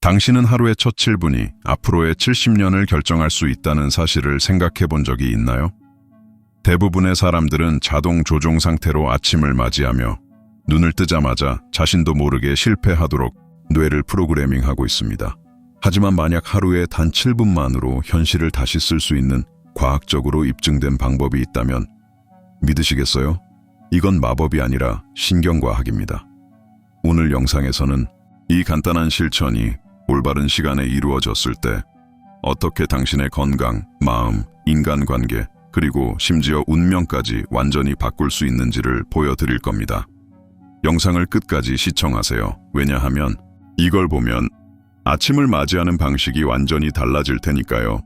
당신은 하루의 첫 7분이 앞으로의 70년을 결정할 수 있다는 사실을 생각해 본 적이 있나요? 대부분의 사람들은 자동 조종 상태로 아침을 맞이하며 눈을 뜨자마자 자신도 모르게 실패하도록 뇌를 프로그래밍하고 있습니다. 하지만 만약 하루에 단 7분만으로 현실을 다시 쓸 수 있는 과학적으로 입증된 방법이 있다면 믿으시겠어요? 이건 마법이 아니라 신경과학입니다. 오늘 영상에서는 이 간단한 실천이 올바른 시간에 이루어졌을 때 어떻게 당신의 건강, 마음, 인간관계, 그리고 심지어 운명까지 완전히 바꿀 수 있는지를 보여드릴 겁니다. 영상을 끝까지 시청하세요. 왜냐하면 이걸 보면 아침을 맞이하는 방식이 완전히 달라질 테니까요.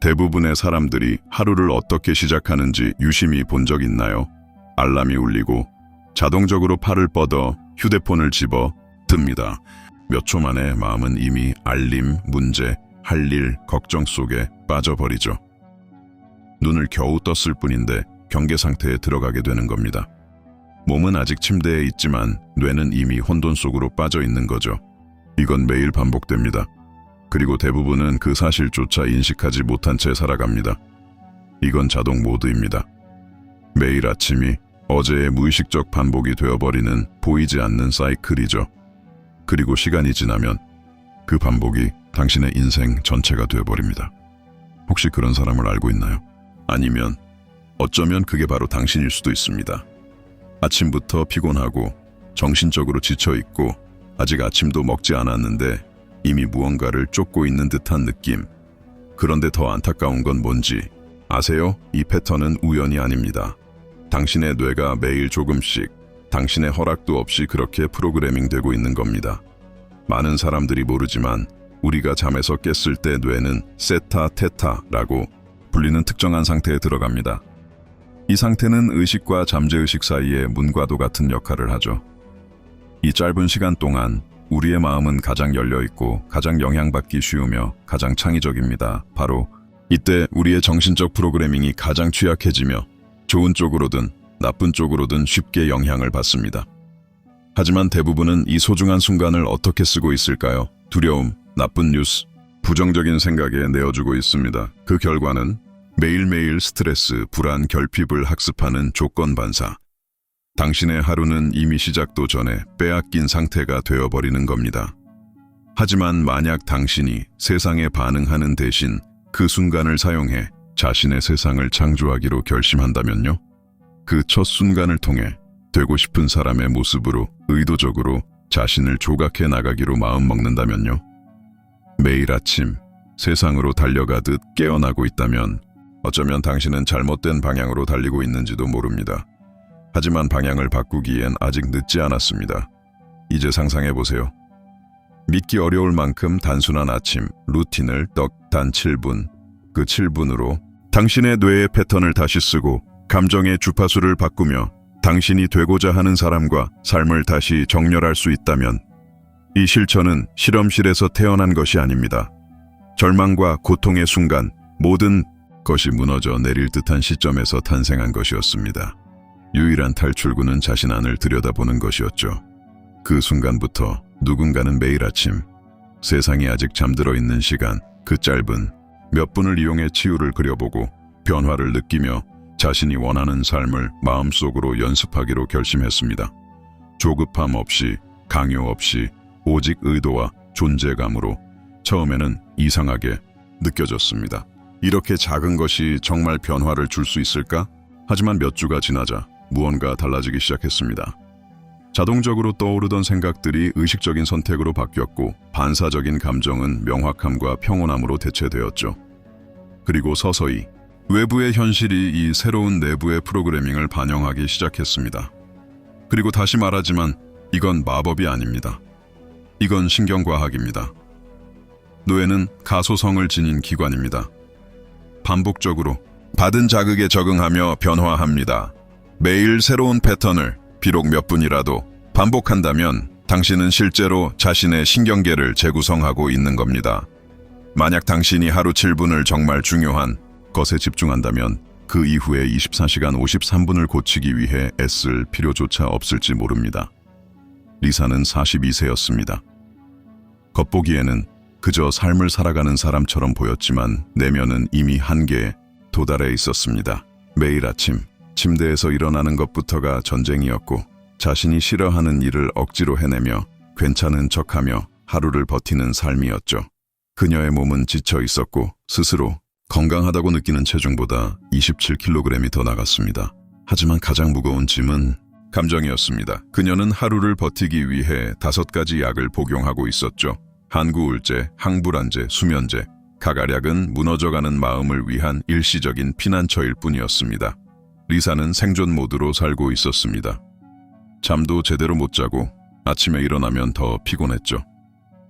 대부분의 사람들이 하루를 어떻게 시작하는지 유심히 본 적 있나요? 알람이 울리고 자동적으로 팔을 뻗어 휴대폰을 집어 듭니다. 몇 초 만에 마음은 이미 알림, 문제, 할 일, 걱정 속에 빠져버리죠. 눈을 겨우 떴을 뿐인데 경계 상태에 들어가게 되는 겁니다. 몸은 아직 침대에 있지만 뇌는 이미 혼돈 속으로 빠져 있는 거죠. 이건 매일 반복됩니다. 그리고 대부분은 그 사실조차 인식하지 못한 채 살아갑니다. 이건 자동 모드입니다. 매일 아침이 어제의 무의식적 반복이 되어버리는 보이지 않는 사이클이죠. 그리고 시간이 지나면 그 반복이 당신의 인생 전체가 되어버립니다. 혹시 그런 사람을 알고 있나요? 아니면 어쩌면 그게 바로 당신일 수도 있습니다. 아침부터 피곤하고 정신적으로 지쳐있고 아직 아침도 먹지 않았는데 이미 무언가를 쫓고 있는 듯한 느낌. 그런데 더 안타까운 건 뭔지 아세요? 이 패턴은 우연이 아닙니다. 당신의 뇌가 매일 조금씩 당신의 허락도 없이 그렇게 프로그래밍 되고 있는 겁니다. 많은 사람들이 모르지만 우리가 잠에서 깼을 때 뇌는 세타, 테타라고 불리는 특정한 상태에 들어갑니다. 이 상태는 의식과 잠재의식 사이의 문과도 같은 역할을 하죠. 이 짧은 시간 동안 우리의 마음은 가장 열려있고 가장 영향받기 쉬우며 가장 창의적입니다. 바로 이때 우리의 정신적 프로그래밍이 가장 취약해지며 좋은 쪽으로든 나쁜 쪽으로든 쉽게 영향을 받습니다. 하지만 대부분은 이 소중한 순간을 어떻게 쓰고 있을까요? 두려움, 나쁜 뉴스, 부정적인 생각에 내어주고 있습니다. 그 결과는 매일매일 스트레스, 불안, 결핍을 학습하는 조건 반사. 당신의 하루는 이미 시작도 전에 빼앗긴 상태가 되어버리는 겁니다. 하지만 만약 당신이 세상에 반응하는 대신 그 순간을 사용해 자신의 세상을 창조하기로 결심한다면요? 그 첫 순간을 통해 되고 싶은 사람의 모습으로 의도적으로 자신을 조각해 나가기로 마음먹는다면요? 매일 아침 세상으로 달려가듯 깨어나고 있다면 어쩌면 당신은 잘못된 방향으로 달리고 있는지도 모릅니다. 하지만 방향을 바꾸기엔 아직 늦지 않았습니다. 이제 상상해보세요. 믿기 어려울 만큼 단순한 아침, 루틴을 단 7분, 그 7분으로 당신의 뇌의 패턴을 다시 쓰고 감정의 주파수를 바꾸며 당신이 되고자 하는 사람과 삶을 다시 정렬할 수 있다면 이 실천은 실험실에서 태어난 것이 아닙니다. 절망과 고통의 순간 모든 것이 무너져 내릴 듯한 시점에서 탄생한 것이었습니다. 유일한 탈출구는 자신 안을 들여다보는 것이었죠. 그 순간부터 누군가는 매일 아침 세상이 아직 잠들어 있는 시간, 그 짧은 몇 분을 이용해 치유를 그려보고 변화를 느끼며 자신이 원하는 삶을 마음속으로 연습하기로 결심했습니다. 조급함 없이, 강요 없이, 오직 의도와 존재감으로. 처음에는 이상하게 느껴졌습니다. 이렇게 작은 것이 정말 변화를 줄 수 있을까? 하지만 몇 주가 지나자 무언가 달라지기 시작했습니다. 자동적으로 떠오르던 생각들이 의식적인 선택으로 바뀌었고 반사적인 감정은 명확함과 평온함으로 대체되었죠. 그리고 서서히 외부의 현실이 이 새로운 내부의 프로그래밍을 반영하기 시작했습니다. 그리고 다시 말하지만 이건 마법이 아닙니다. 이건 신경과학입니다. 뇌는 가소성을 지닌 기관입니다. 반복적으로 받은 자극에 적응하며 변화합니다. 매일 새로운 패턴을 비록 몇 분이라도 반복한다면 당신은 실제로 자신의 신경계를 재구성하고 있는 겁니다. 만약 당신이 하루 7분을 정말 중요한 것에 집중한다면 그 이후에 24시간 53분을 고치기 위해 애쓸 필요조차 없을지 모릅니다. 리사는 42세였습니다. 겉보기에는 그저 삶을 살아가는 사람처럼 보였지만 내면은 이미 한계에 도달해 있었습니다. 매일 아침 침대에서 일어나는 것부터가 전쟁이었고 자신이 싫어하는 일을 억지로 해내며 괜찮은 척하며 하루를 버티는 삶이었죠. 그녀의 몸은 지쳐 있었고 스스로 건강하다고 느끼는 체중보다 27kg이 더 나갔습니다. 하지만 가장 무거운 짐은 감정이었습니다. 그녀는 하루를 버티기 위해 5가지 약을 복용하고 있었죠. 한구울제, 항불안제, 수면제. 각 약은 무너져가는 마음을 위한 일시적인 피난처일 뿐이었습니다. 리사는 생존 모드로 살고 있었습니다. 잠도 제대로 못 자고 아침에 일어나면 더 피곤했죠.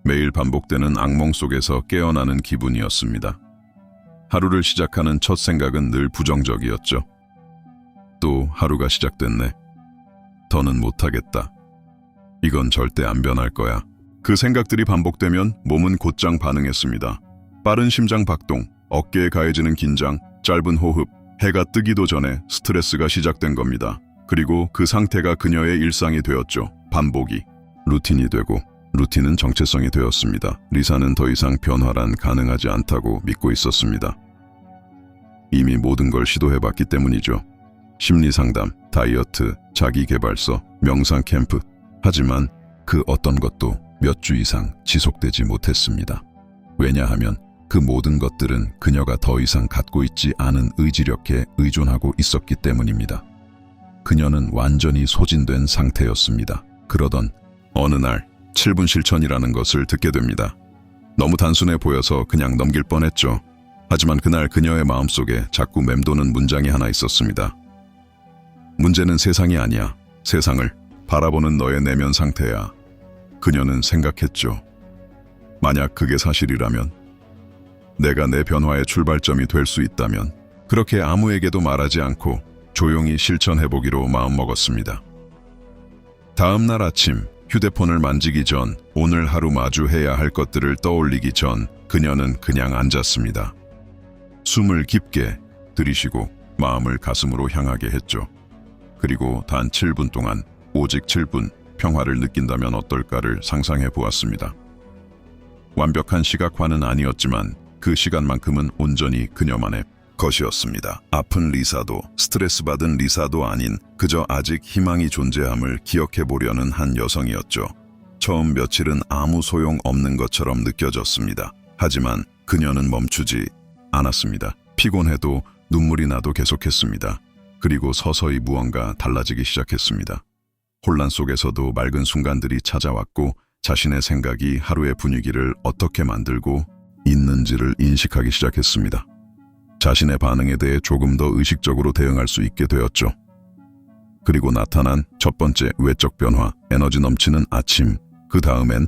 매일 반복되는 악몽 속에서 깨어나는 기분이었습니다. 하루를 시작하는 첫 생각은 늘 부정적이었죠. 또 하루가 시작됐네. 더는 못하겠다. 이건 절대 안 변할 거야. 그 생각들이 반복되면 몸은 곧장 반응했습니다. 빠른 심장 박동, 어깨에 가해지는 긴장, 짧은 호흡, 해가 뜨기도 전에 스트레스가 시작된 겁니다. 그리고 그 상태가 그녀의 일상이 되었죠. 반복이 루틴이 되고 루틴은 정체성이 되었습니다. 리사는 더 이상 변화란 가능하지 않다고 믿고 있었습니다. 이미 모든 걸 시도해봤기 때문이죠. 심리상담, 다이어트, 자기계발서, 명상 캠프. 하지만 그 어떤 것도 몇 주 이상 지속되지 못했습니다. 왜냐하면 그 모든 것들은 그녀가 더 이상 갖고 있지 않은 의지력에 의존하고 있었기 때문입니다. 그녀는 완전히 소진된 상태였습니다. 그러던 어느 날 7분 실천이라는 것을 듣게 됩니다. 너무 단순해 보여서 그냥 넘길 뻔했죠. 하지만 그날 그녀의 마음속에 자꾸 맴도는 문장이 하나 있었습니다. 문제는 세상이 아니야. 세상을 바라보는 너의 내면 상태야. 그녀는 생각했죠. 만약 그게 사실이라면, 내가 내 변화의 출발점이 될 수 있다면, 그렇게 아무에게도 말하지 않고 조용히 실천해보기로 마음먹었습니다. 다음 날 아침, 휴대폰을 만지기 전, 오늘 하루 마주해야 할 것들을 떠올리기 전 그녀는 그냥 앉았습니다. 숨을 깊게 들이쉬고 마음을 가슴으로 향하게 했죠. 그리고 단 7분 동안, 오직 7분 평화를 느낀다면 어떨까를 상상해 보았습니다. 완벽한 시각화는 아니었지만 그 시간만큼은 온전히 그녀만의 것이었습니다. 아픈 리사도, 스트레스 받은 리사도 아닌 그저 아직 희망이 존재함을 기억해 보려는 한 여성이었죠. 처음 며칠은 아무 소용 없는 것처럼 느껴졌습니다. 하지만 그녀는 멈추지 않았습니다. 피곤해도 눈물이 나도 계속했습니다. 그리고 서서히 무언가 달라지기 시작했습니다. 혼란 속에서도 맑은 순간들이 찾아왔고 자신의 생각이 하루의 분위기를 어떻게 만들고 있는지를 인식하기 시작했습니다. 자신의 반응에 대해 조금 더 의식적으로 대응할 수 있게 되었죠. 그리고 나타난 첫 번째 외적 변화, 에너지 넘치는 아침. 그 다음엔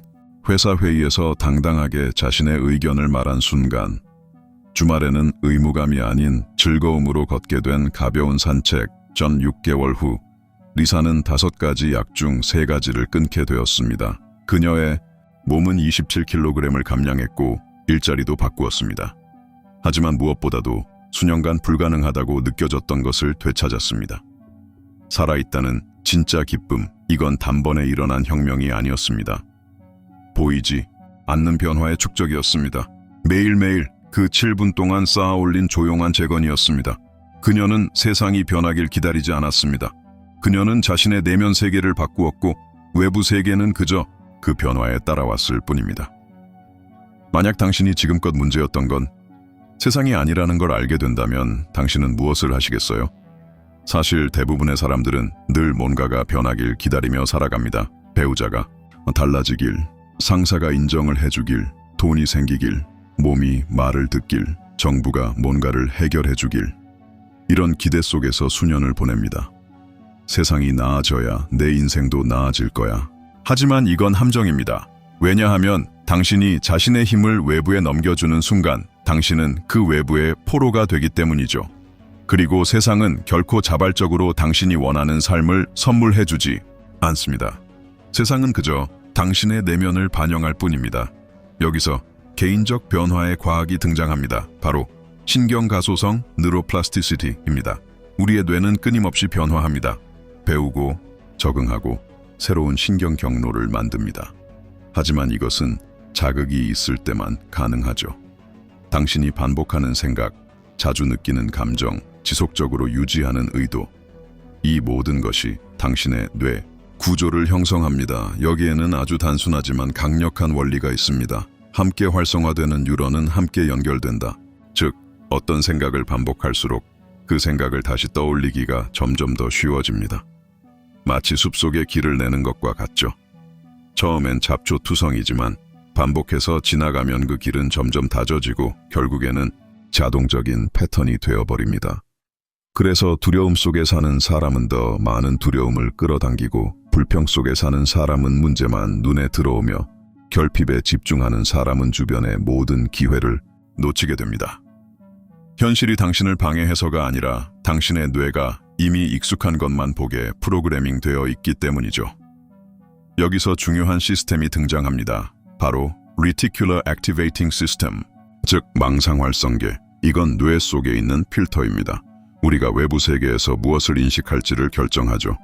회사 회의에서 당당하게 자신의 의견을 말한 순간, 주말에는 의무감이 아닌 즐거움으로 걷게 된 가벼운 산책. 전 6개월 후 리사는 5가지 약 중 3가지를 끊게 되었습니다. 그녀의 몸은 27kg을 감량했고 일자리도 바꾸었습니다. 하지만 무엇보다도 수년간 불가능하다고 느껴졌던 것을 되찾았습니다. 살아있다는 진짜 기쁨, 이건 단번에 일어난 혁명이 아니었습니다. 보이지 않는 변화의 축적이었습니다. 매일매일 그 7분 동안 쌓아올린 조용한 재건이었습니다. 그녀는 세상이 변하길 기다리지 않았습니다. 그녀는 자신의 내면 세계를 바꾸었고 외부 세계는 그저 그 변화에 따라왔을 뿐입니다. 만약 당신이 지금껏 문제였던 건 세상이 아니라는 걸 알게 된다면 당신은 무엇을 하시겠어요? 사실 대부분의 사람들은 늘 뭔가가 변하길 기다리며 살아갑니다. 배우자가 달라지길, 상사가 인정을 해주길, 돈이 생기길, 몸이 말을 듣길, 정부가 뭔가를 해결해주길. 이런 기대 속에서 수년을 보냅니다. 세상이 나아져야 내 인생도 나아질 거야. 하지만 이건 함정입니다. 왜냐하면 당신이 자신의 힘을 외부에 넘겨주는 순간 당신은 그 외부의 포로가 되기 때문이죠. 그리고 세상은 결코 자발적으로 당신이 원하는 삶을 선물해주지 않습니다. 세상은 그저 당신의 내면을 반영할 뿐입니다. 여기서 개인적 변화의 과학이 등장합니다. 바로 신경가소성 뉴로플라스티시티입니다. 우리의 뇌는 끊임없이 변화합니다. 배우고 적응하고 새로운 신경 경로를 만듭니다. 하지만 이것은 자극이 있을 때만 가능하죠. 당신이 반복하는 생각, 자주 느끼는 감정, 지속적으로 유지하는 의도, 이 모든 것이 당신의 뇌 구조를 형성합니다. 여기에는 아주 단순하지만 강력한 원리가 있습니다. 함께 활성화되는 뉴런은 함께 연결된다. 즉, 어떤 생각을 반복할수록 그 생각을 다시 떠올리기가 점점 더 쉬워집니다. 마치 숲속에 길을 내는 것과 같죠. 처음엔 잡초투성이지만 반복해서 지나가면 그 길은 점점 다져지고 결국에는 자동적인 패턴이 되어버립니다. 그래서 두려움 속에 사는 사람은 더 많은 두려움을 끌어당기고 불평 속에 사는 사람은 문제만 눈에 들어오며 결핍에 집중하는 사람은 주변의 모든 기회를 놓치게 됩니다. 현실이 당신을 방해해서가 아니라 당신의 뇌가 이미 익숙한 것만 보게 프로그래밍 되어 있기 때문이죠. 여기서 중요한 시스템이 등장합니다. 바로 Reticular Activating System, 즉 망상활성계. 이건 뇌 속에 있는 필터입니다. 우리가 외부 세계에서 무엇을 인식할지를 결정하죠.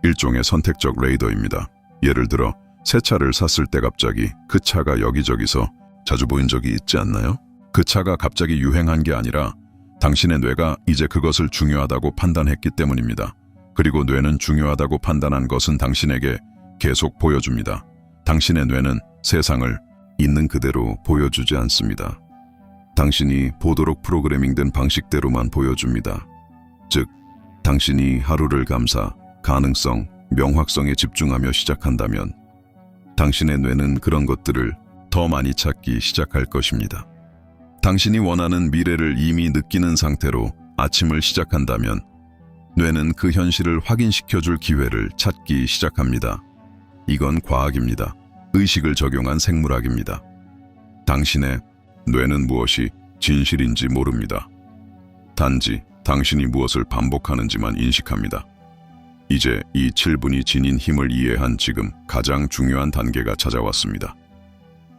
일종의 선택적 레이더입니다. 예를 들어 새 차를 샀을 때 갑자기 그 차가 여기저기서 자주 보인 적이 있지 않나요? 그 차가 갑자기 유행한 게 아니라 당신의 뇌가 이제 그것을 중요하다고 판단했기 때문입니다. 그리고 뇌는 중요하다고 판단한 것은 당신에게 계속 보여줍니다. 당신의 뇌는 세상을 있는 그대로 보여주지 않습니다. 당신이 보도록 프로그래밍된 방식대로만 보여줍니다. 즉, 당신이 하루를 감사, 가능성, 명확성에 집중하며 시작한다면 당신의 뇌는 그런 것들을 더 많이 찾기 시작할 것입니다. 당신이 원하는 미래를 이미 느끼는 상태로 아침을 시작한다면 뇌는 그 현실을 확인시켜줄 기회를 찾기 시작합니다. 이건 과학입니다. 의식을 적용한 생물학입니다. 당신의 뇌는 무엇이 진실인지 모릅니다. 단지 당신이 무엇을 반복하는지만 인식합니다. 이제 이 7분이 지닌 힘을 이해한 지금 가장 중요한 단계가 찾아왔습니다.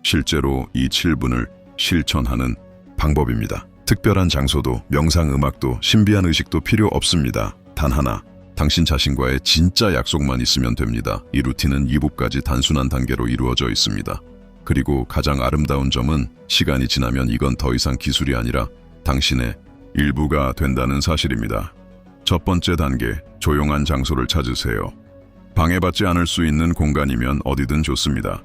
실제로 이 7분을 실천하는 방법입니다. 특별한 장소도, 명상 음악도, 신비한 의식도 필요 없습니다. 단 하나, 당신 자신과의 진짜 약속만 있으면 됩니다. 이 루틴은 2부까지 단순한 단계로 이루어져 있습니다. 그리고 가장 아름다운 점은 시간이 지나면 이건 더 이상 기술이 아니라 당신의 일부가 된다는 사실입니다. 첫 번째 단계, 조용한 장소를 찾으세요. 방해받지 않을 수 있는 공간이면 어디든 좋습니다.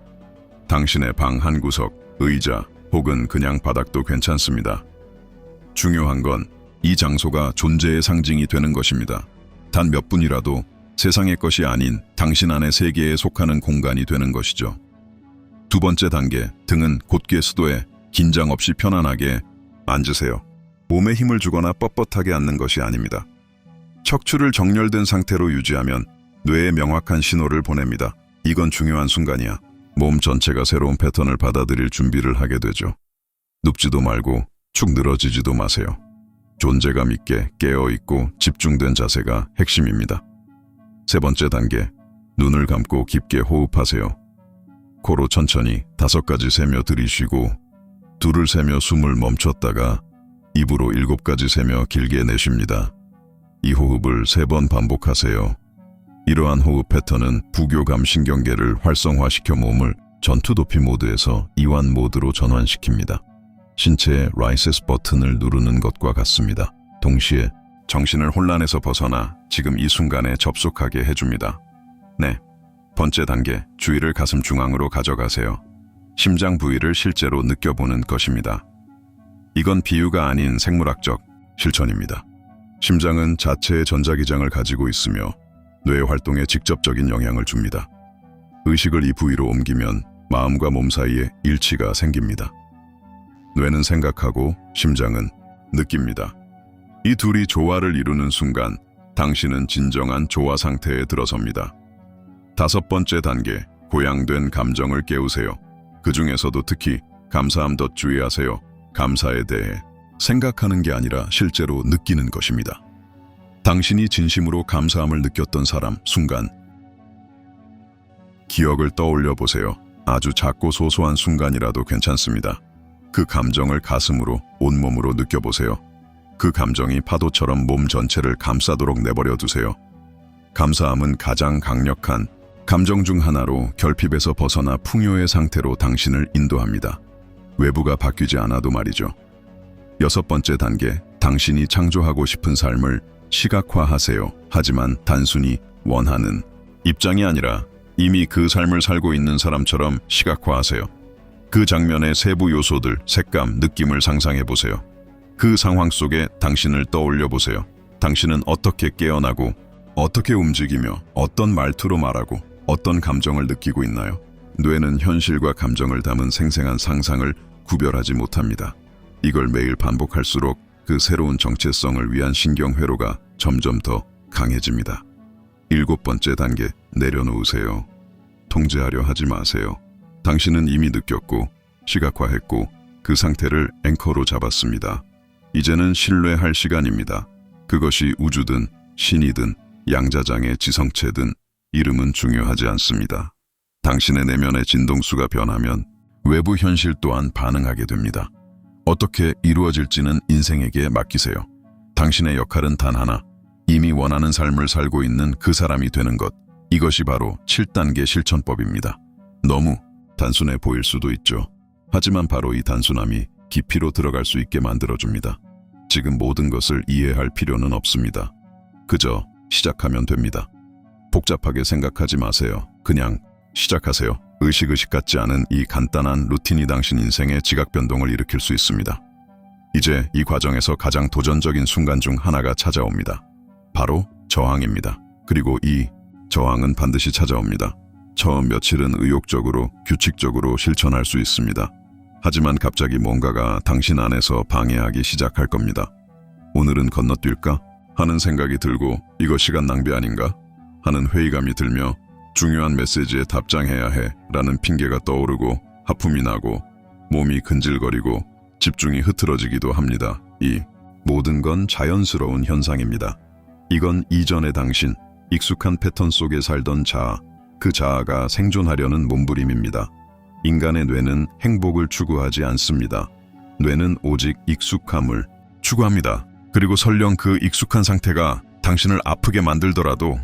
당신의 방 한 구석, 의자 혹은 그냥 바닥도 괜찮습니다. 중요한 건 이 장소가 존재의 상징이 되는 것입니다. 단 몇 분이라도 세상의 것이 아닌 당신 안의 세계에 속하는 공간이 되는 것이죠. 두 번째 단계, 등은 곧게 수도에 긴장 없이 편안하게 앉으세요. 몸에 힘을 주거나 뻣뻣하게 앉는 것이 아닙니다. 척추를 정렬된 상태로 유지하면 뇌에 명확한 신호를 보냅니다. 이건 중요한 순간이야. 몸 전체가 새로운 패턴을 받아들일 준비를 하게 되죠. 눕지도 말고 축 늘어지지도 마세요. 존재감 있게 깨어있고 집중된 자세가 핵심입니다. 세 번째 단계, 눈을 감고 깊게 호흡하세요. 코로 천천히 5가지 세며 들이쉬고 2을 세며 숨을 멈췄다가 입으로 7가지 세며 길게 내쉽니다. 이 호흡을 3번 반복하세요. 이러한 호흡 패턴은 부교감 신경계를 활성화시켜 몸을 전투도피 모드에서 이완 모드로 전환시킵니다. 신체의 라이세스 버튼을 누르는 것과 같습니다. 동시에 정신을 혼란에서 벗어나 지금 이 순간에 접속하게 해줍니다. 네, 번째 단계, 주의를 가슴 중앙으로 가져가세요. 심장 부위를 실제로 느껴보는 것입니다. 이건 비유가 아닌 생물학적 실천입니다. 심장은 자체의 전자기장을 가지고 있으며 뇌 활동에 직접적인 영향을 줍니다. 의식을 이 부위로 옮기면 마음과 몸 사이에 일치가 생깁니다. 뇌는 생각하고 심장은 느낍니다. 이 둘이 조화를 이루는 순간 당신은 진정한 조화 상태에 들어섭니다. 5번째 단계, 고양된 감정을 깨우세요. 그 중에서도 특히 감사함 더 주의하세요. 감사에 대해 생각하는 게 아니라 실제로 느끼는 것입니다. 당신이 진심으로 감사함을 느꼈던 사람, 순간 기억을 떠올려 보세요. 아주 작고 소소한 순간이라도 괜찮습니다. 그 감정을 가슴으로, 온몸으로 느껴보세요. 그 감정이 파도처럼 몸 전체를 감싸도록 내버려 두세요. 감사함은 가장 강력한 감정 중 하나로 결핍에서 벗어나 풍요의 상태로 당신을 인도합니다. 외부가 바뀌지 않아도 말이죠. 6번째 단계, 당신이 창조하고 싶은 삶을 시각화하세요. 하지만 단순히 원하는 입장이 아니라 이미 그 삶을 살고 있는 사람처럼 시각화하세요. 그 장면의 세부 요소들, 색감, 느낌을 상상해 보세요. 그 상황 속에 당신을 떠올려 보세요. 당신은 어떻게 깨어나고, 어떻게 움직이며, 어떤 말투로 말하고, 어떤 감정을 느끼고 있나요? 뇌는 현실과 감정을 담은 생생한 상상을 구별하지 못합니다. 이걸 매일 반복할수록 그 새로운 정체성을 위한 신경회로가 점점 더 강해집니다. 7번째 단계, 내려놓으세요. 통제하려 하지 마세요. 당신은 이미 느꼈고 시각화했고 그 상태를 앵커로 잡았습니다. 이제는 신뢰할 시간입니다. 그것이 우주든 신이든 양자장의 지성체든 이름은 중요하지 않습니다. 당신의 내면의 진동수가 변하면 외부 현실 또한 반응하게 됩니다. 어떻게 이루어질지는 인생에게 맡기세요. 당신의 역할은 단 하나, 이미 원하는 삶을 살고 있는 그 사람이 되는 것. 이것이 바로 7단계 실천법입니다. 너무 단순해 보일 수도 있죠. 하지만 바로 이 단순함이 깊이로 들어갈 수 있게 만들어줍니다. 지금 모든 것을 이해할 필요는 없습니다. 그저 시작하면 됩니다. 복잡하게 생각하지 마세요. 그냥 시작하세요. 의식 같지 않은 이 간단한 루틴이 당신 인생의 지각 변동을 일으킬 수 있습니다. 이제 이 과정에서 가장 도전적인 순간 중 하나가 찾아옵니다. 바로 저항입니다. 그리고 이 저항은 반드시 찾아옵니다. 처음 며칠은 의욕적으로, 규칙적으로 실천할 수 있습니다. 하지만 갑자기 뭔가가 당신 안에서 방해하기 시작할 겁니다. 오늘은 건너뛸까? 하는 생각이 들고 이거 시간 낭비 아닌가? 하는 회의감이 들며 중요한 메시지에 답장해야 해 라는 핑계가 떠오르고 하품이 나고 몸이 근질거리고 집중이 흐트러지기도 합니다. 이 모든 건 자연스러운 현상입니다. 이건 이전의 당신, 익숙한 패턴 속에 살던 자아, 그 자아가 생존하려는 몸부림입니다. 인간의 뇌는 행복을 추구하지 않습니다. 뇌는 오직 익숙함을 추구합니다. 그리고 설령 그 익숙한 상태가 당신을 아프게 만들더라도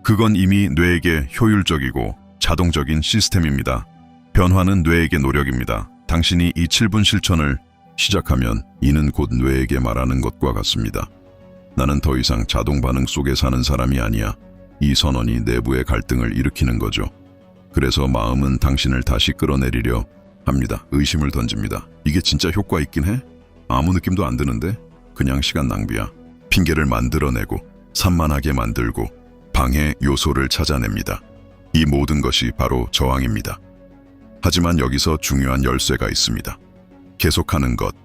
그건 이미 뇌에게 효율적이고 자동적인 시스템입니다. 변화는 뇌에게 노력입니다. 당신이 이 7분 실천을 시작하면 이는 곧 뇌에게 말하는 것과 같습니다. 나는 더 이상 자동 반응 속에 사는 사람이 아니야. 이 선언이 내부의 갈등을 일으키는 거죠. 그래서 마음은 당신을 다시 끌어내리려 합니다. 의심을 던집니다. 이게 진짜 효과 있긴 해? 아무 느낌도 안 드는데? 그냥 시간 낭비야. 핑계를 만들어내고 산만하게 만들고 방해 요소를 찾아냅니다. 이 모든 것이 바로 저항입니다. 하지만 여기서 중요한 열쇠가 있습니다. 계속하는 것.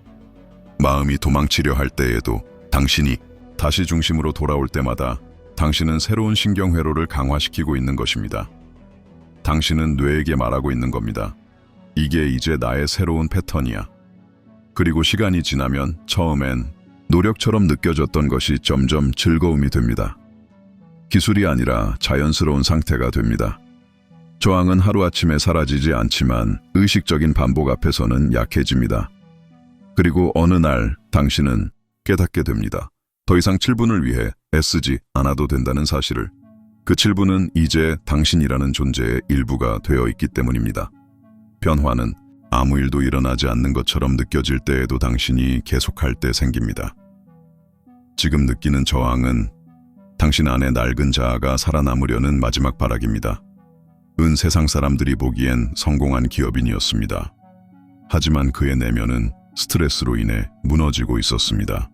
마음이 도망치려 할 때에도 당신이 다시 중심으로 돌아올 때마다 당신은 새로운 신경회로를 강화시키고 있는 것입니다. 당신은 뇌에게 말하고 있는 겁니다. 이게 이제 나의 새로운 패턴이야. 그리고 시간이 지나면 처음엔 노력처럼 느껴졌던 것이 점점 즐거움이 됩니다. 기술이 아니라 자연스러운 상태가 됩니다. 저항은 하루아침에 사라지지 않지만 의식적인 반복 앞에서는 약해집니다. 그리고 어느 날 당신은 깨닫게 됩니다. 더 이상 7분을 위해 애쓰지 않아도 된다는 사실을. 그 7분은 이제 당신이라는 존재의 일부가 되어 있기 때문입니다. 변화는 아무 일도 일어나지 않는 것처럼 느껴질 때에도 당신이 계속할 때 생깁니다. 지금 느끼는 저항은 당신 안의 낡은 자아가 살아남으려는 마지막 발악입니다. 은 세상 사람들이 보기엔 성공한 기업인이었습니다. 하지만 그의 내면은 스트레스로 인해 무너지고 있었습니다.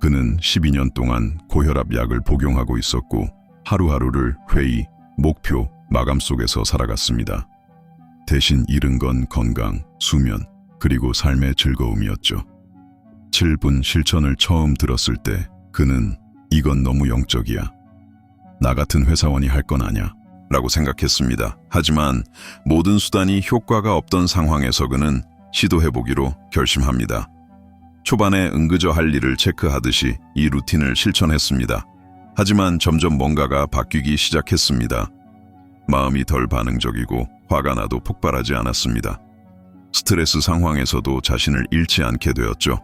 그는 12년 동안 고혈압 약을 복용하고 있었고 하루하루를 회의, 목표, 마감 속에서 살아갔습니다. 대신 잃은 건 건강, 수면, 그리고 삶의 즐거움이었죠. 7분 실천을 처음 들었을 때 그는 이건 너무 영적이야. 나 같은 회사원이 할 건 아냐 라고 생각했습니다. 하지만 모든 수단이 효과가 없던 상황에서 그는 시도해보기로 결심합니다. 초반에 은그저 할 일을 체크하듯이 이 루틴을 실천했습니다. 하지만 점점 뭔가가 바뀌기 시작했습니다. 마음이 덜 반응적이고 화가 나도 폭발하지 않았습니다. 스트레스 상황에서도 자신을 잃지 않게 되었죠.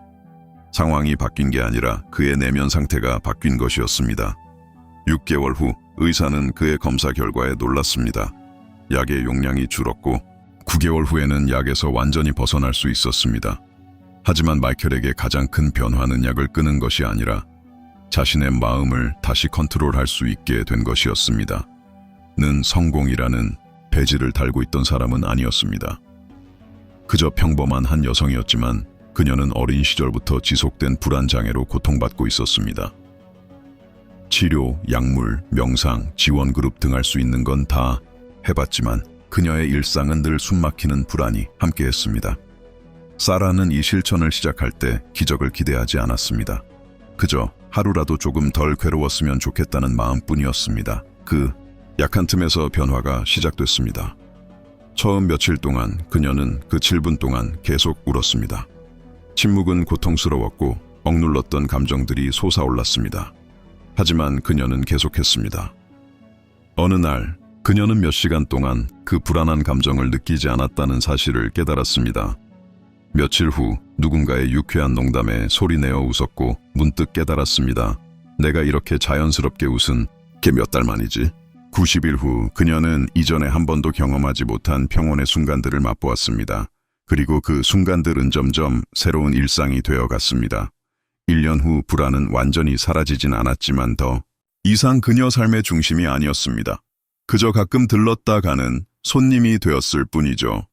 상황이 바뀐 게 아니라 그의 내면 상태가 바뀐 것이었습니다. 6개월 후 의사는 그의 검사 결과에 놀랐습니다. 약의 용량이 줄었고 9개월 후에는 약에서 완전히 벗어날 수 있었습니다. 하지만 마이클에게 가장 큰 변화는 약을 끊은 것이 아니라 자신의 마음을 다시 컨트롤할 수 있게 된 것이었습니다. 는 성공이라는 배지를 달고 있던 사람은 아니었습니다. 그저 평범한 한 여성이었지만 그녀는 어린 시절부터 지속된 불안장애로 고통받고 있었습니다. 치료, 약물, 명상, 지원그룹 등 할 수 있는 건 다 해봤지만 그녀의 일상은 늘 숨막히는 불안이 함께했습니다. 사라는 이 실천을 시작할 때 기적을 기대하지 않았습니다. 그저 하루라도 조금 덜 괴로웠으면 좋겠다는 마음뿐이었습니다. 그 약한 틈에서 변화가 시작됐습니다. 처음 며칠 동안 그녀는 그 7분 동안 계속 울었습니다. 침묵은 고통스러웠고 억눌렀던 감정들이 솟아올랐습니다. 하지만 그녀는 계속했습니다. 어느 날 그녀는 몇 시간 동안 그 불안한 감정을 느끼지 않았다는 사실을 깨달았습니다. 며칠 후 누군가의 유쾌한 농담에 소리내어 웃었고 문득 깨달았습니다. 내가 이렇게 자연스럽게 웃은 게 몇 달 만이지? 90일 후 그녀는 이전에 한 번도 경험하지 못한 평온의 순간들을 맛보았습니다. 그리고 그 순간들은 점점 새로운 일상이 되어갔습니다. 1년 후 불안은 완전히 사라지진 않았지만 더 이상 그녀 삶의 중심이 아니었습니다. 그저 가끔 들렀다 가는 손님이 되었을 뿐이죠.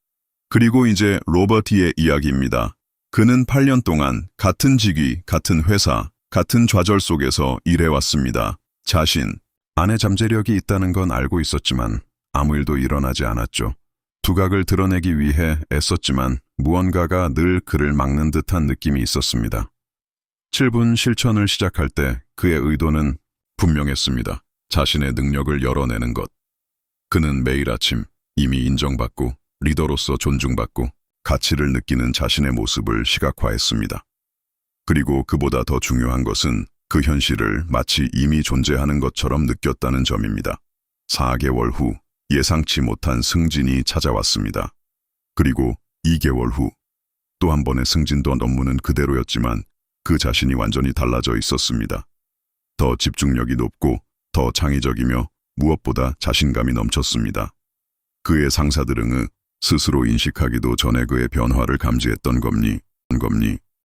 그리고 이제 로버티의 이야기입니다. 그는 8년 동안 같은 직위, 같은 회사, 같은 좌절 속에서 일해왔습니다. 자신, 안에 잠재력이 있다는 건 알고 있었지만 아무 일도 일어나지 않았죠. 두각을 드러내기 위해 애썼지만 무언가가 늘 그를 막는 듯한 느낌이 있었습니다. 7분 실천을 시작할 때 그의 의도는 분명했습니다. 자신의 능력을 열어내는 것. 그는 매일 아침 이미 인정받고 리더로서 존중받고 가치를 느끼는 자신의 모습을 시각화했습니다. 그리고 그보다 더 중요한 것은 그 현실을 마치 이미 존재하는 것처럼 느꼈다는 점입니다. 4개월 후 예상치 못한 승진이 찾아왔습니다. 그리고 2개월 후 또 한 번의 승진도 업무는 그대로였지만 그 자신이 완전히 달라져 있었습니다. 더 집중력이 높고 더 창의적이며 무엇보다 자신감이 넘쳤습니다. 그의 상사들은 스스로 인식하기도 전에 그의 변화를 감지했던 겁니.